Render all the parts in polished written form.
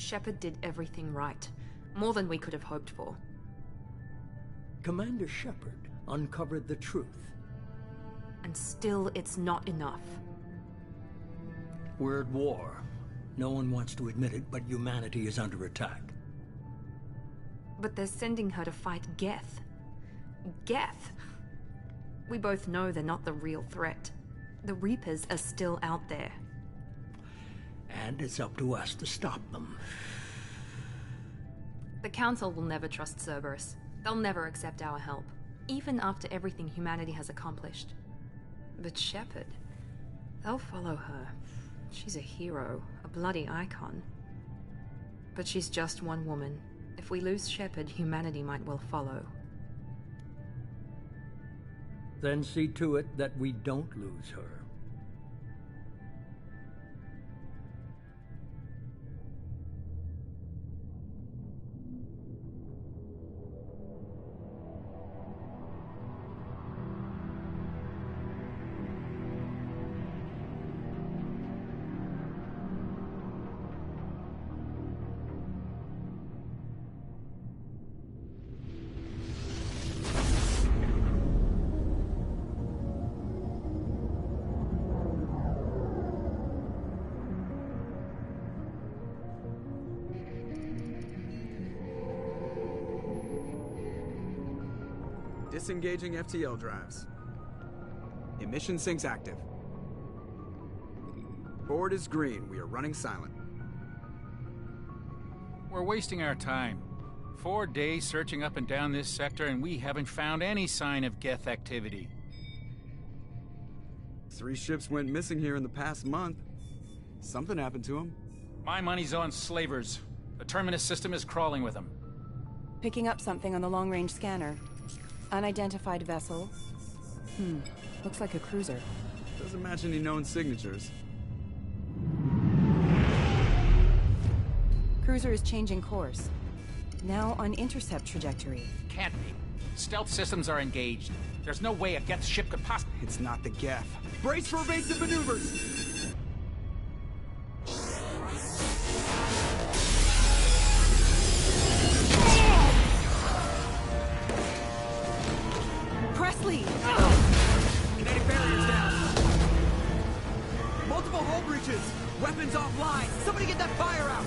Shepard did everything right. More than we could have hoped for. Commander Shepard uncovered the truth. And still, it's not enough. We're at war. No one wants to admit it, but humanity is under attack. But they're sending her to fight Geth. Geth! We both know they're not the real threat. The Reapers are still out there. And it's up to us to stop them. The Council will never trust Cerberus. They'll never accept our help, even after everything humanity has accomplished. But Shepard, they'll follow her. She's a hero, a bloody icon. But she's just one woman. If we lose Shepard, humanity might well follow. Then see to it that we don't lose her. Disengaging FTL drives. Emission sinks active. Board is green. We are running silent. We're wasting our time. 4 days searching up and down this sector, and we haven't found any sign of Geth activity. 3 ships went missing here in the past month. Something happened to them. My money's on slavers. The Terminus system is crawling with them. Picking up something on the long-range scanner. Unidentified vessel. Looks like a cruiser. Doesn't match any known signatures. Cruiser is changing course. Now on intercept trajectory. Can't be. Stealth systems are engaged. There's no way a Geth ship could possibly... It's not the Geth. Brace for evasive maneuvers! Presley! Kinetic barriers down! Multiple hull breaches! Weapons offline! Somebody get that fire out!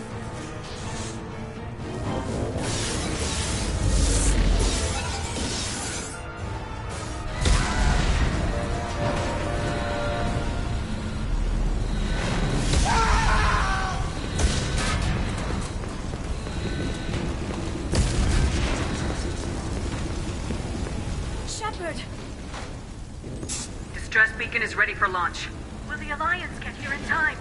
Shepard! Distress beacon is ready for launch. Will the Alliance get here in time?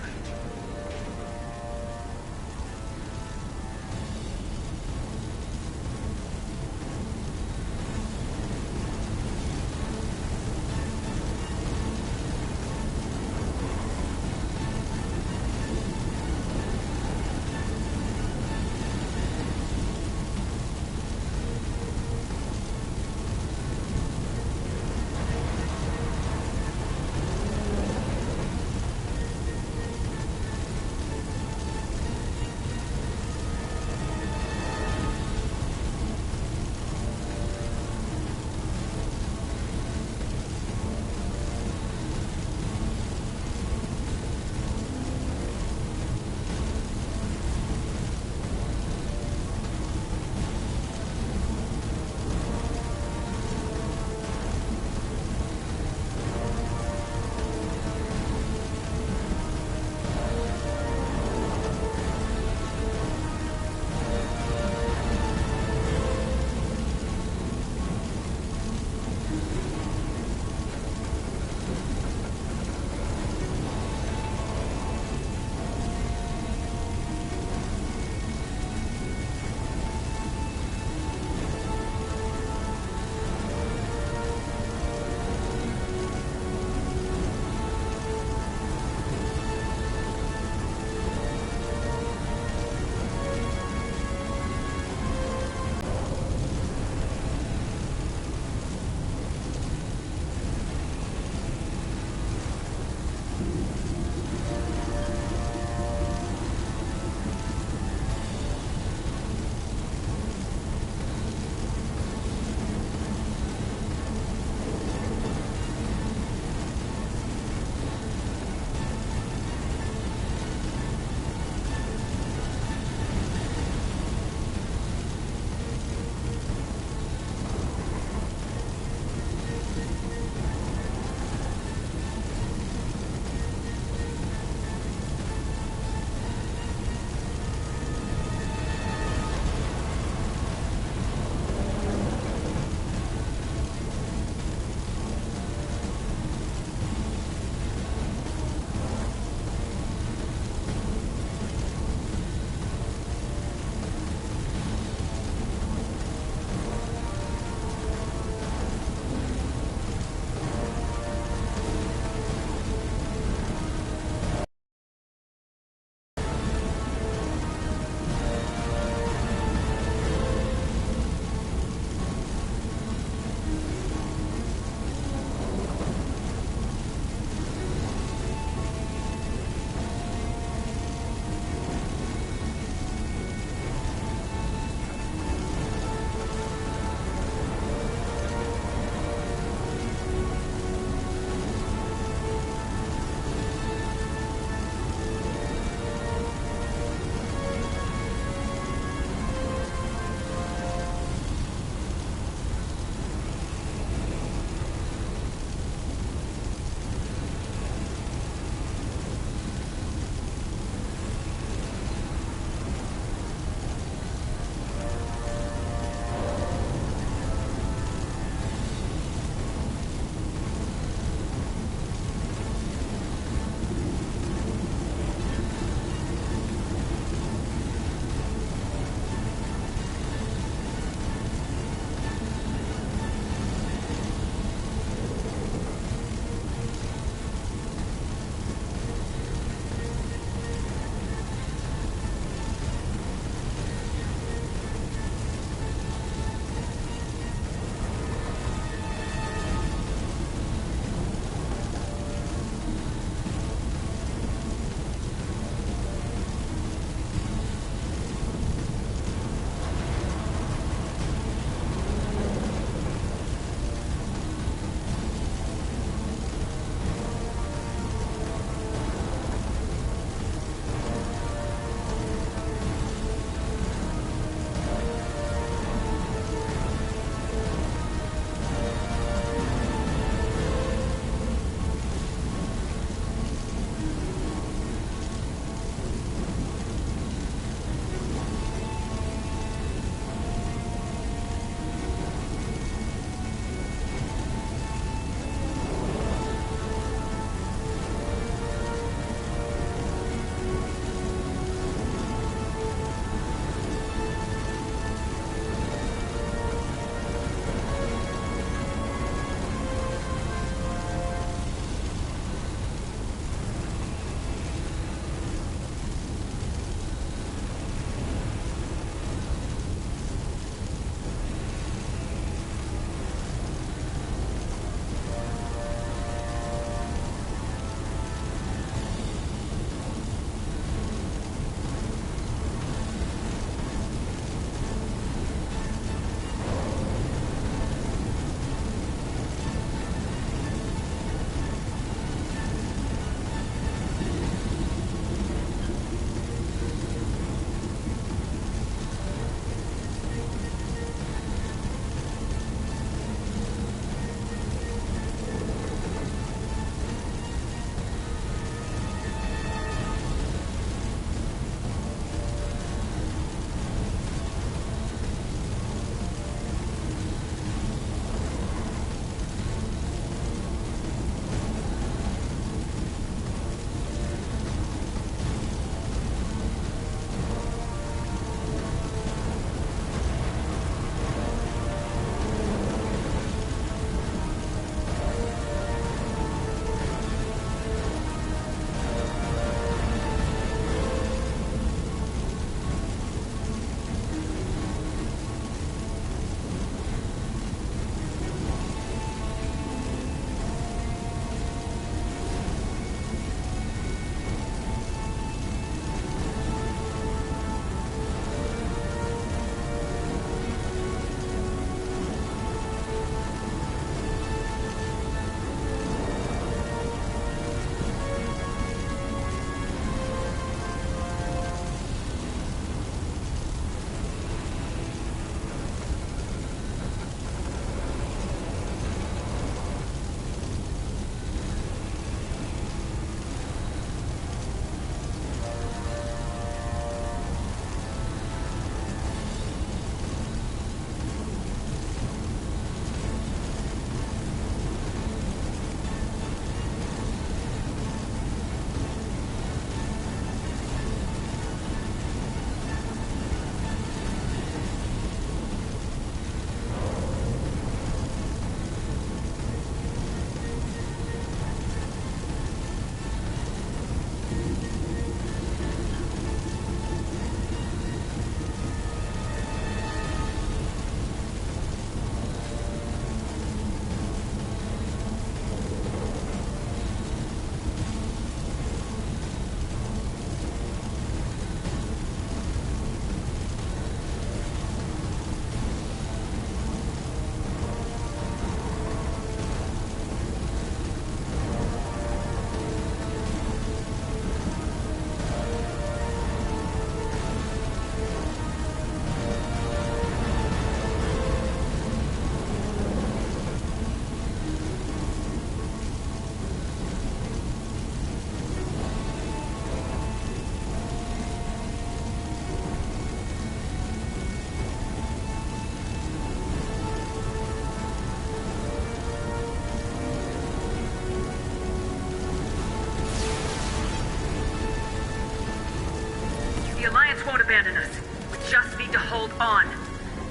just need to hold on.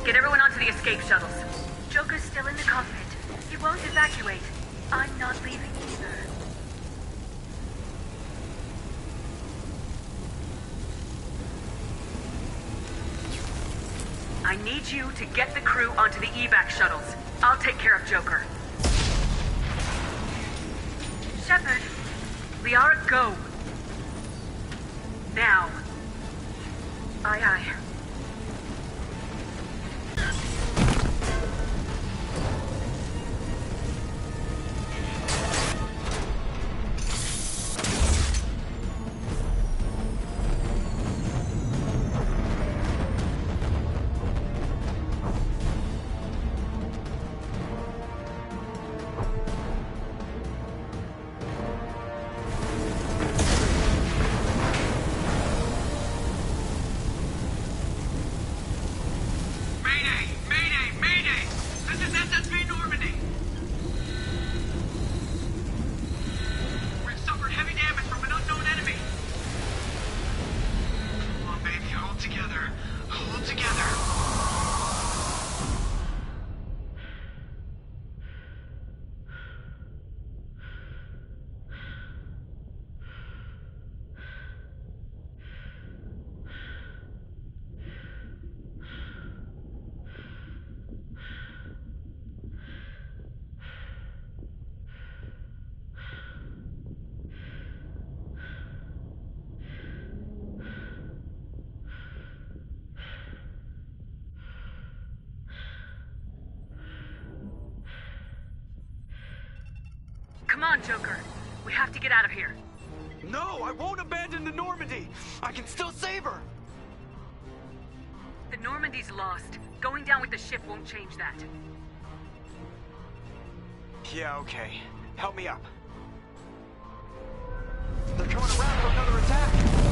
Get everyone onto the escape shuttles. Joker's still in the cockpit. He won't evacuate. I'm not leaving either. I need you to get the crew onto the evac shuttles. I'll take care of Joker. Shepard. Liara, go. Now. Aye, aye. Come on, Joker. We have to get out of here. No, I won't abandon the Normandy. I can still save her. The Normandy's lost. Going down with the ship won't change that. Yeah, okay. Help me up. They're coming around for another attack.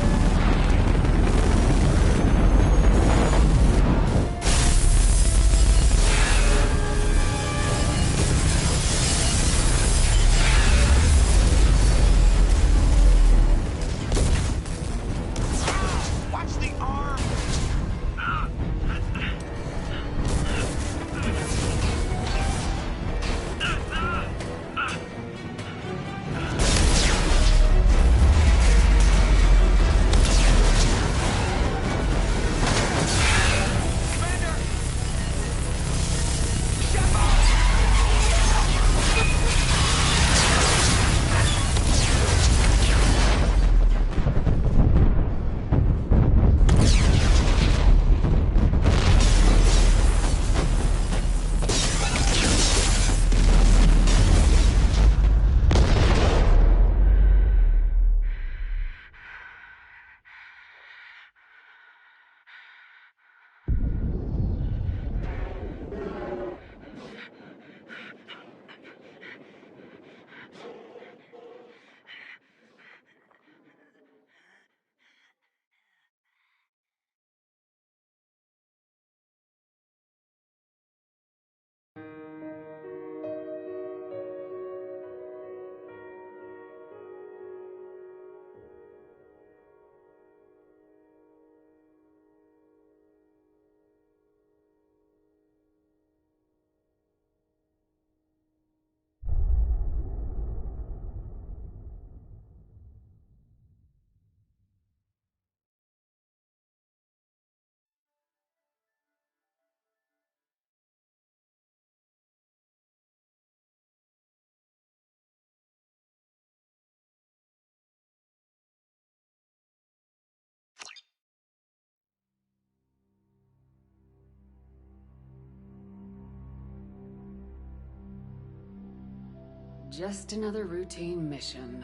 Just another routine mission.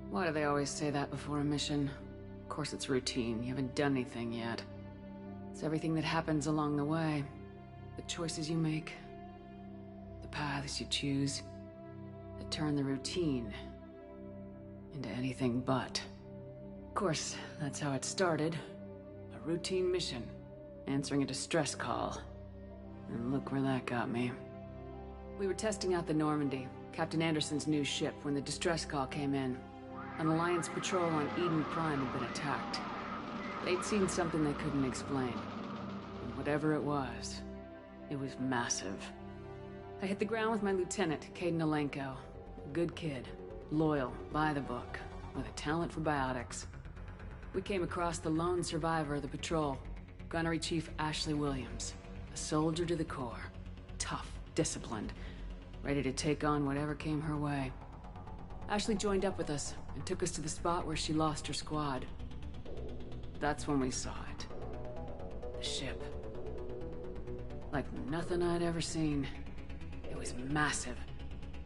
Why do they always say that before a mission? Of course it's routine. You haven't done anything yet. It's everything that happens along the way. The choices you make. The paths you choose. That turn the routine into anything but. Of course, that's how it started. A routine mission. Answering a distress call. And look where that got me. We were testing out the Normandy, Captain Anderson's new ship, when the distress call came in. An Alliance patrol on Eden Prime had been attacked. They'd seen something they couldn't explain. And whatever it was massive. I hit the ground with my lieutenant, Kaidan Alenko. A good kid, loyal, by the book, with a talent for biotics. We came across the lone survivor of the patrol, Gunnery Chief Ashley Williams. A soldier to the core. Tough, disciplined, ready to take on whatever came her way. Ashley joined up with us and took us to the spot where she lost her squad. That's when we saw it. The ship. Like nothing I'd ever seen. It was massive,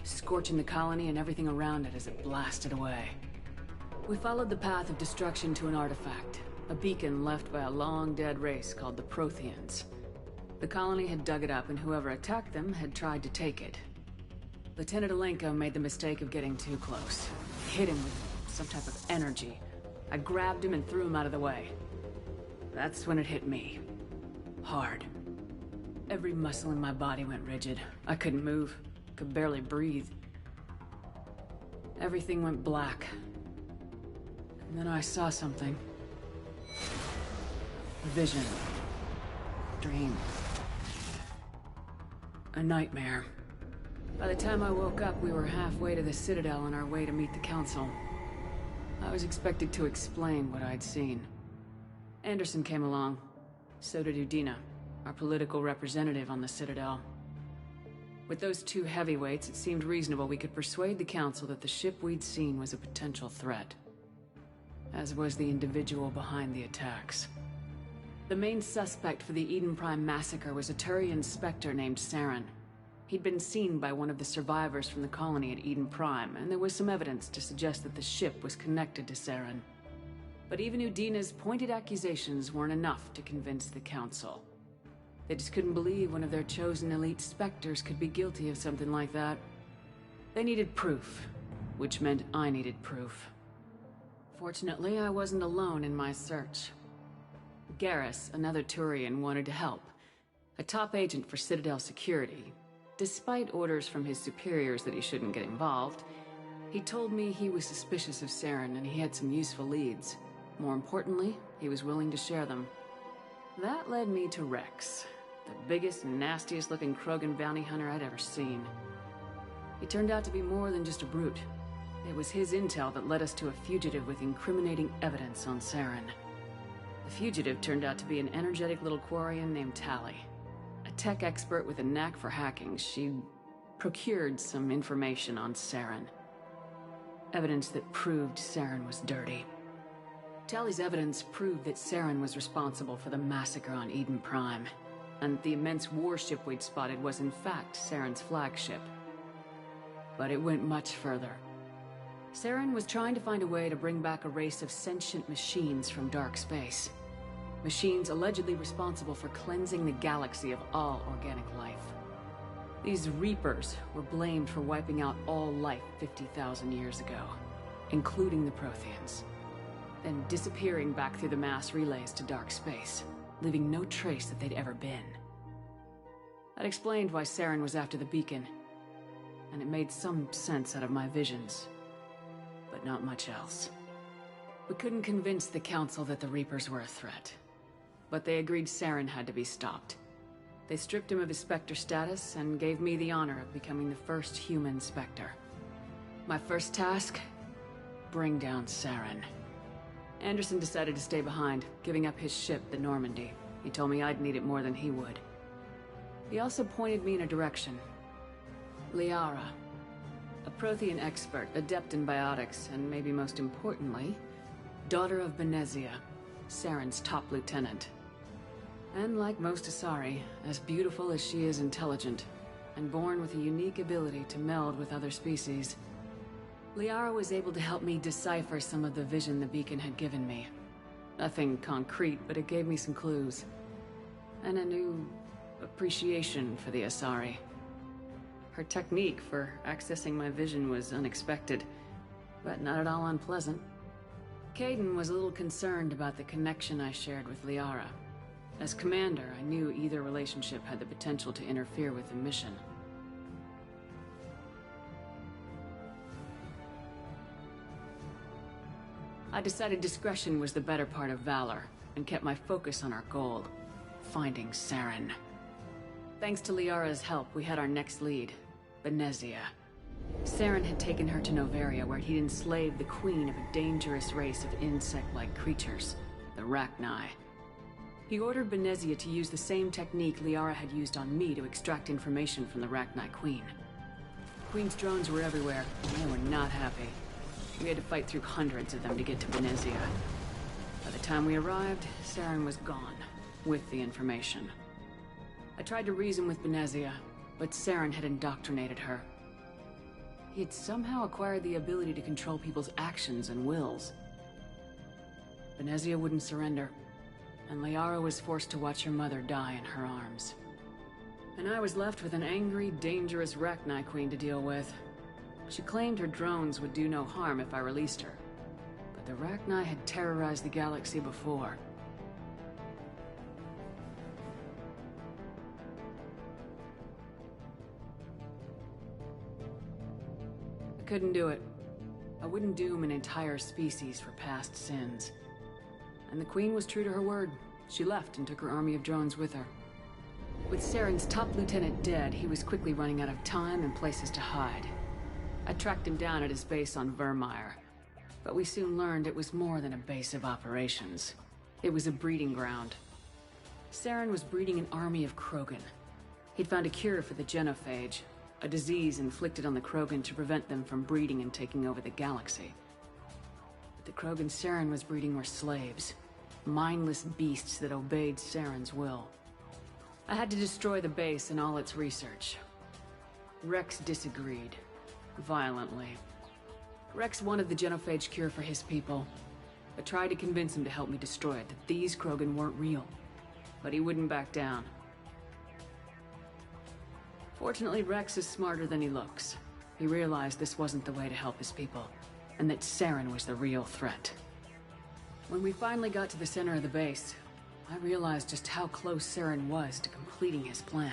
scorching the colony and everything around it as it blasted away. We followed the path of destruction to an artifact, a beacon left by a long-dead race called the Protheans. The colony had dug it up, and whoever attacked them had tried to take it. Lieutenant Alenko made the mistake of getting too close. Hit him with some type of energy. I grabbed him and threw him out of the way. That's when it hit me. Hard. Every muscle in my body went rigid. I couldn't move, could barely breathe. Everything went black. And then I saw something. A vision. Dream. A nightmare. By the time I woke up, we were halfway to the Citadel on our way to meet the Council. I was expected to explain what I'd seen. Anderson came along. So did Udina, our political representative on the Citadel. With those two heavyweights, it seemed reasonable we could persuade the Council that the ship we'd seen was a potential threat. As was the individual behind the attacks. The main suspect for the Eden Prime massacre was a Turian Spectre named Saren. He'd been seen by one of the survivors from the colony at Eden Prime, and there was some evidence to suggest that the ship was connected to Saren. But even Udina's pointed accusations weren't enough to convince the Council. They just couldn't believe one of their chosen elite Spectres could be guilty of something like that. They needed proof, which meant I needed proof. Fortunately, I wasn't alone in my search. Garrus, another Turian, wanted to help. A top agent for Citadel security. Despite orders from his superiors that he shouldn't get involved, he told me he was suspicious of Saren and he had some useful leads. More importantly, he was willing to share them. That led me to Rex, the biggest, nastiest looking Krogan bounty hunter I'd ever seen. He turned out to be more than just a brute. It was his intel that led us to a fugitive with incriminating evidence on Saren. The fugitive turned out to be an energetic little Quarian named Tali. A tech expert with a knack for hacking, she'd procured some information on Saren. Evidence that proved Saren was dirty. Tali's evidence proved that Saren was responsible for the massacre on Eden Prime, and the immense warship we'd spotted was in fact Saren's flagship. But it went much further. Saren was trying to find a way to bring back a race of sentient machines from dark space. Machines allegedly responsible for cleansing the galaxy of all organic life. These Reapers were blamed for wiping out all life 50,000 years ago, including the Protheans, then disappearing back through the mass relays to dark space, leaving no trace that they'd ever been. That explained why Saren was after the beacon, and it made some sense out of my visions, but not much else. We couldn't convince the Council that the Reapers were a threat, but they agreed Saren had to be stopped. They stripped him of his Spectre status and gave me the honor of becoming the first human Spectre. My first task? Bring down Saren. Anderson decided to stay behind, giving up his ship, the Normandy. He told me I'd need it more than he would. He also pointed me in a direction. Liara. A Prothean expert, adept in biotics, and maybe most importantly, daughter of Benezia, Saren's top lieutenant. And like most Asari, as beautiful as she is intelligent, and born with a unique ability to meld with other species. Liara was able to help me decipher some of the vision the beacon had given me. Nothing concrete, but it gave me some clues. And a new appreciation for the Asari. Her technique for accessing my vision was unexpected, but not at all unpleasant. Kaidan was a little concerned about the connection I shared with Liara. As commander, I knew either relationship had the potential to interfere with the mission. I decided discretion was the better part of valor, and kept my focus on our goal, finding Saren. Thanks to Liara's help, we had our next lead, Benezia. Saren had taken her to Noveria, where he'd enslaved the queen of a dangerous race of insect-like creatures, the Rachni. He ordered Benezia to use the same technique Liara had used on me to extract information from the Rachni queen. The queen's drones were everywhere, and they were not happy. We had to fight through hundreds of them to get to Benezia. By the time we arrived, Saren was gone, with the information. I tried to reason with Benezia, but Saren had indoctrinated her. He had somehow acquired the ability to control people's actions and wills. Benezia wouldn't surrender, and Liara was forced to watch her mother die in her arms. And I was left with an angry, dangerous Rachni queen to deal with. She claimed her drones would do no harm if I released her. But the Rachni had terrorized the galaxy before. I couldn't do it. I wouldn't doom an entire species for past sins. And the Queen was true to her word. She left and took her army of drones with her. With Saren's top lieutenant dead, he was quickly running out of time and places to hide. I tracked him down at his base on Vermeer, but we soon learned it was more than a base of operations. It was a breeding ground. Saren was breeding an army of Krogan. He'd found a cure for the genophage, a disease inflicted on the Krogan to prevent them from breeding and taking over the galaxy. But the Krogan Saren was breeding were slaves, mindless beasts that obeyed Saren's will. I had to destroy the base and all its research. Rex disagreed. Violently. Rex wanted the genophage cure for his people. I tried to convince him to help me destroy it, that these Krogan weren't real. But he wouldn't back down. Fortunately, Rex is smarter than he looks. He realized this wasn't the way to help his people, and that Saren was the real threat. When we finally got to the center of the base, I realized just how close Saren was to completing his plan.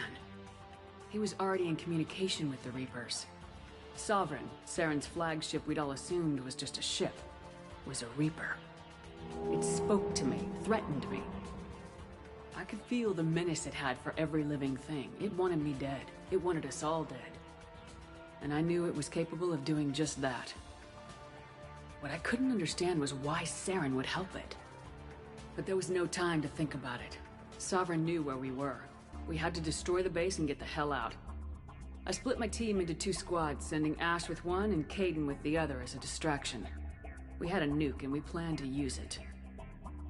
He was already in communication with the Reapers. Sovereign, Saren's flagship we'd all assumed was just a ship, was a Reaper. It spoke to me, threatened me. I could feel the menace it had for every living thing. It wanted me dead. It wanted us all dead. And I knew it was capable of doing just that. What I couldn't understand was why Saren would help it. But there was no time to think about it. Sovereign knew where we were. We had to destroy the base and get the hell out. I split my team into 2 squads, sending Ash with one and Kaidan with the other as a distraction. We had a nuke and we planned to use it.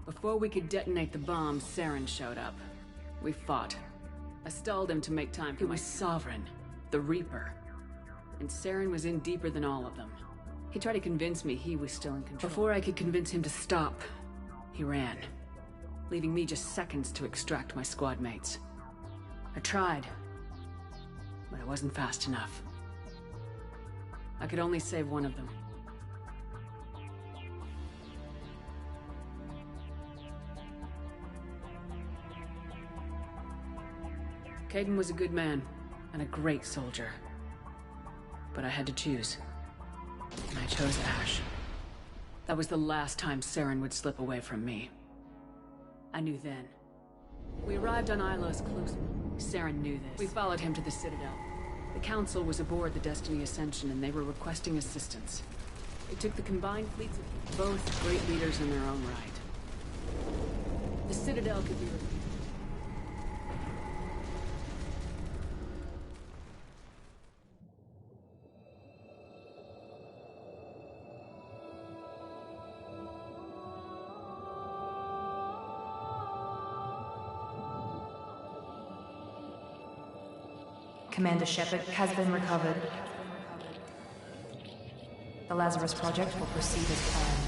Before we could detonate the bomb, Saren showed up. We fought. I stalled him to make time. It was Sovereign, the Reaper. And Saren was in deeper than all of them. He tried to convince me he was still in control. Before I could convince him to stop, he ran, leaving me just seconds to extract my squad mates. I tried, but I wasn't fast enough. I could only save one of them. Kaidan was a good man, and a great soldier. But I had to choose. And I chose Ash. That was the last time Saren would slip away from me. I knew then. We arrived on Ilos close. Saren knew this. We followed him to the Citadel. The Council was aboard the Destiny Ascension, and they were requesting assistance. It took the combined fleets of both great leaders in their own right. The Citadel could be repeated. Commander Shepard has been recovered. The Lazarus Project will proceed as planned.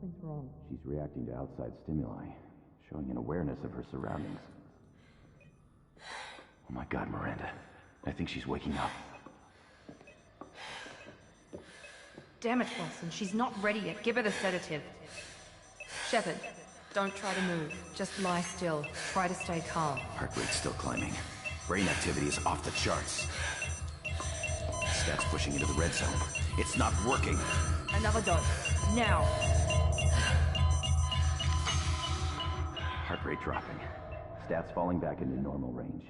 Something's wrong. She's reacting to outside stimuli, showing an awareness of her surroundings. Oh my god, Miranda. I think she's waking up. Damn it, Watson. She's not ready yet. Give her the sedative. Shepard, don't try to move. Just lie still. Try to stay calm. Heart rate's still climbing. Brain activity is off the charts. Stats pushing into the red zone. It's not working. Another dose. Now. Heart rate dropping. Stats falling back into normal range.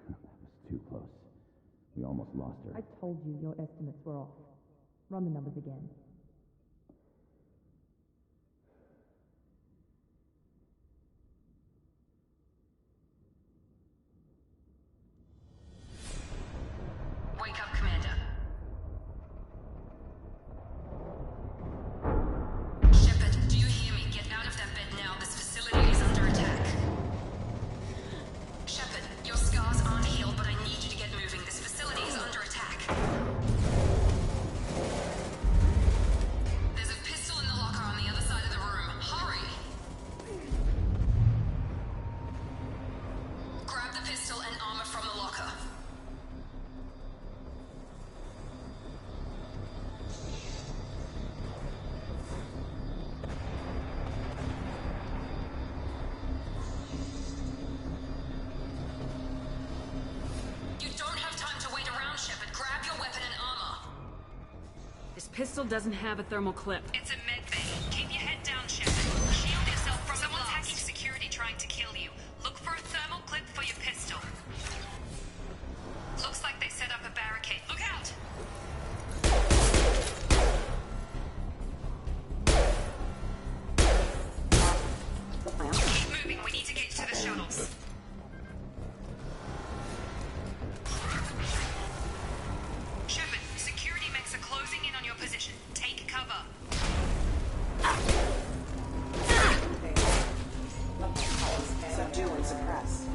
That was too close. We almost lost her. I told you your estimates were off. Run the numbers again. Wake up, Commander. Shepard, do you hear me? Get out of that bed now. This facility is under attack. Shepard, your scars aren't healed, but I need you to get moving. This facility is under attack. There's a pistol in the locker on the other side of the room. Hurry! Grab the pistol and armor from the locker. You don't have time to wait around, Shepard. Grab your weapon and armor. This pistol doesn't have a thermal clip. It's a med bay. Keep your head down, Shepard. Shield yourself from someone's hacking security trying to kill you. Look for a thermal clip for your pistol. Looks like they set up a barricade. Look out! Keep moving. We need to get to the shuttles. Shepard, security mechs are closing in on your position. Take cover. Subdue and suppress.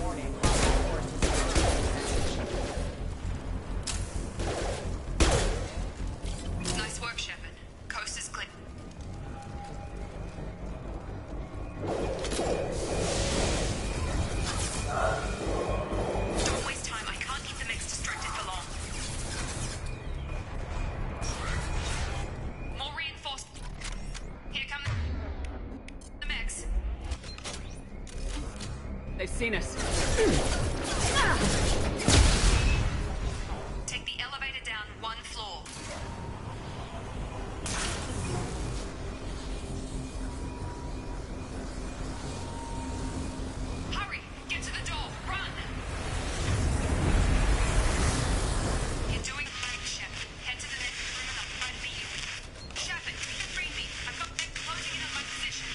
Warning. Nice work, Shepard. Coast is clear. Don't waste time. I can't keep the mix distracted for long. More reinforced. Here come the mechs. They've seen us. Take the elevator down one floor. Hurry! Get to the door! Run! You're doing fine, Shepard. Head to the next room and I'll try to beat you. Shepard, free me. I've got them closing in on my position.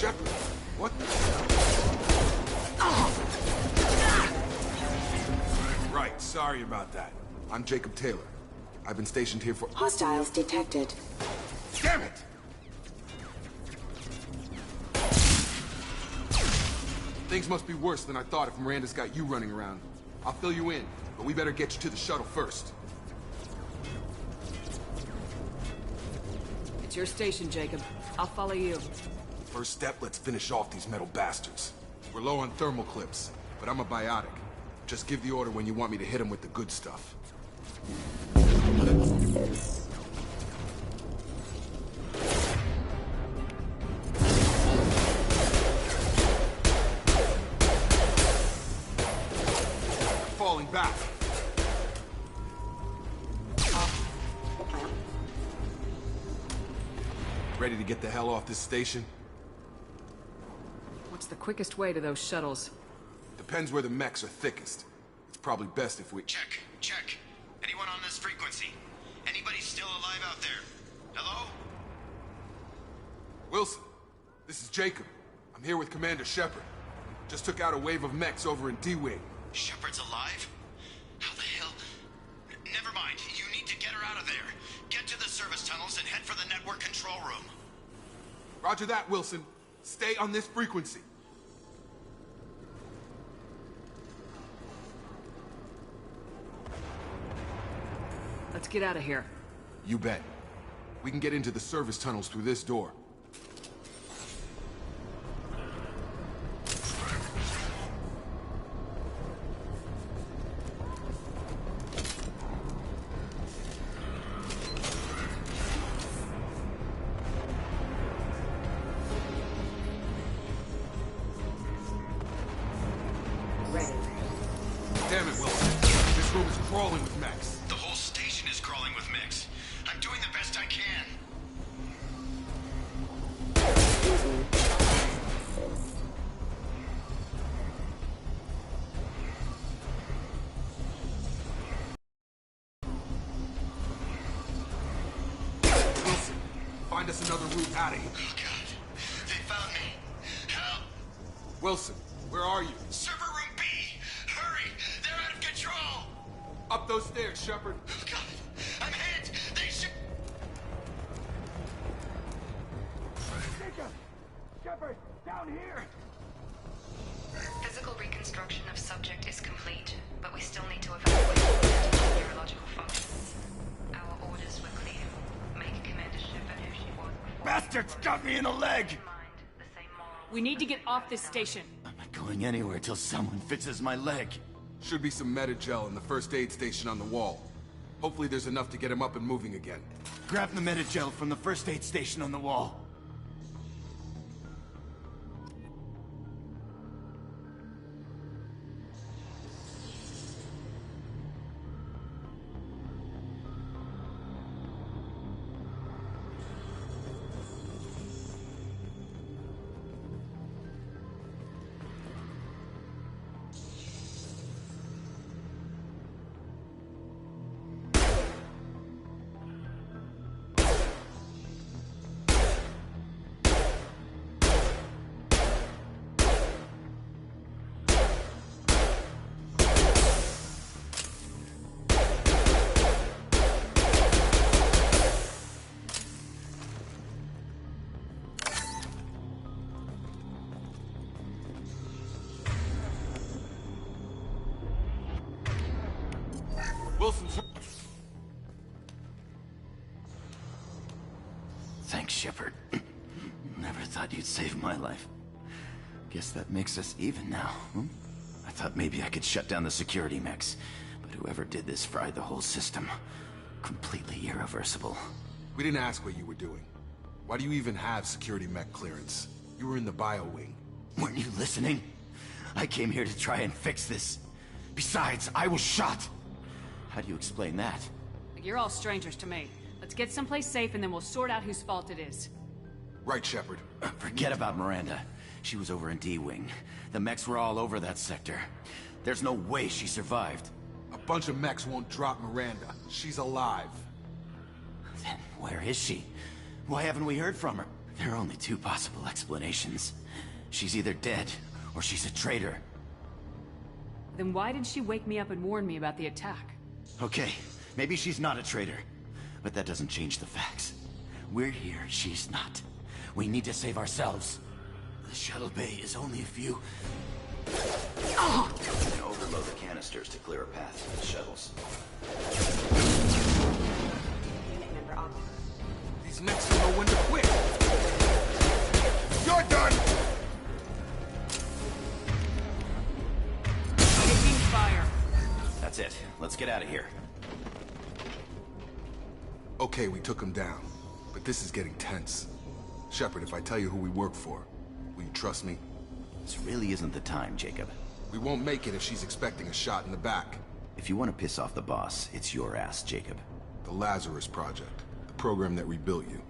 Shepard, what the... Right, sorry about that. I'm Jacob Taylor. I've been stationed here for... Hostiles detected. Damn it! Things must be worse than I thought if Miranda's got you running around. I'll fill you in, but we better get you to the shuttle first. It's your station, Jacob. I'll follow you. First step, let's finish off these metal bastards. We're low on thermal clips, but I'm a biotic. Just give the order when you want me to hit them with the good stuff. Falling back. Ready to get the hell off this station? What's the quickest way to those shuttles? Depends where the mechs are thickest. It's probably best if we... Check. Anyone on this frequency? Anybody still alive out there? Hello? Wilson, this is Jacob. I'm here with Commander Shepard. Just took out a wave of mechs over in D-Wing. Shepard's alive? How the hell? Never mind. You need to get her out of there. Get to the service tunnels and head for the network control room. Roger that, Wilson. Stay on this frequency. Let's get out of here. You bet. We can get into the service tunnels through this door. Damn it, Wilson. This room is crawling with mechs. The whole station is crawling with mechs. I'm doing the best I can. Wilson, find us another route out of here. Oh, God. They found me. Help! Wilson, where are you? Server room B! Hurry! They're out of control! Up those stairs, Shepard. Oh, God! I'm hit! They should... Shepard, down here! Physical reconstruction of subject is complete, but we still need to evaluate neurological functions. Our orders were clear. Make Commander Shepard who she was before. Bastards got me in the leg! We need to get off this station. I'm not going anywhere till someone fixes my leg. Should be some Medi-gel in the first aid station on the wall. Hopefully there's enough to get him up and moving again. Grab the Medi-gel from the first aid station on the wall. Wilson's... Thanks, Shepard. Never thought you'd save my life. Guess that makes us even now, hmm? I thought maybe I could shut down the security mechs, but whoever did this fried the whole system. Completely irreversible. We didn't ask what you were doing. Why do you even have security mech clearance? You were in the bio wing. Weren't you listening? I came here to try and fix this. Besides, I was shot. How do you explain that? You're all strangers to me. Let's get someplace safe and then we'll sort out whose fault it is. Right, Shepard. Forget about Miranda. She was over in D-Wing. The mechs were all over that sector. There's no way she survived. A bunch of mechs won't drop Miranda. She's alive. Then where is she? Why haven't we heard from her? There are only two possible explanations. She's either dead, or she's a traitor. Then why did she wake me up and warn me about the attack? Okay, maybe she's not a traitor. But that doesn't change the facts. We're here, she's not. We need to save ourselves. The shuttle bay is only a few... Oh! Overload the canisters to clear a path for the shuttles. Unit member occupied. These mechs don't know when to quit. You're done! Taking fire. That's it. Let's get out of here. Okay, we took him down. But this is getting tense. Shepard, if I tell you who we work for, will you trust me? This really isn't the time, Jacob. We won't make it if she's expecting a shot in the back. If you want to piss off the boss, it's your ass, Jacob. The Lazarus Project. The program that rebuilt you.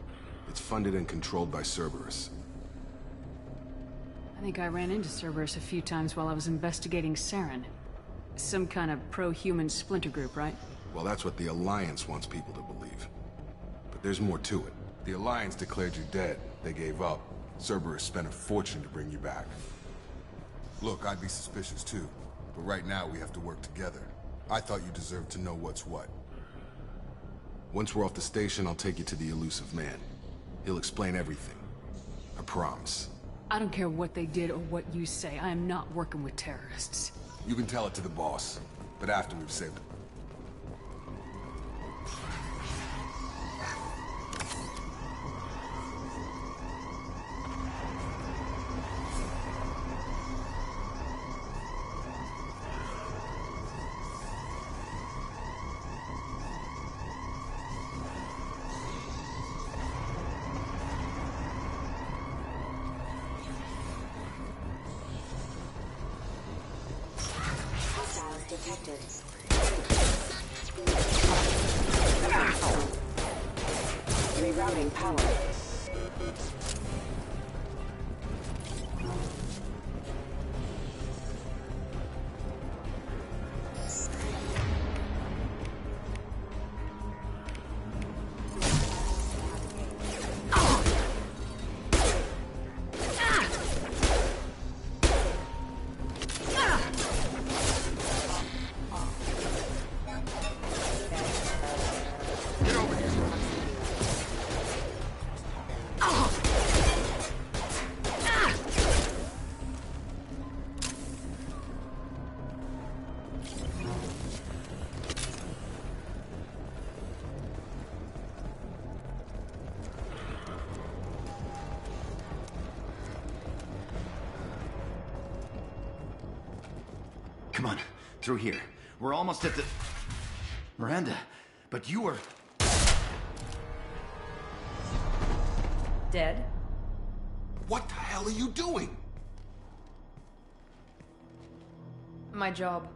It's funded and controlled by Cerberus. I think I ran into Cerberus a few times while I was investigating Saren. Some kind of pro-human splinter group, right? Well, that's what the Alliance wants people to believe. But there's more to it. The Alliance declared you dead. They gave up. Cerberus spent a fortune to bring you back. Look, I'd be suspicious too. But right now, we have to work together. I thought you deserved to know what's what. Once we're off the station, I'll take you to the Elusive Man. He'll explain everything. I promise. I don't care what they did or what you say. I am not working with terrorists. You can tell it to the boss, but after we've saved him. Detected. Rerouting power. Come on, through here. We're almost at the... Miranda, but you were... Dead? What the hell are you doing? My job.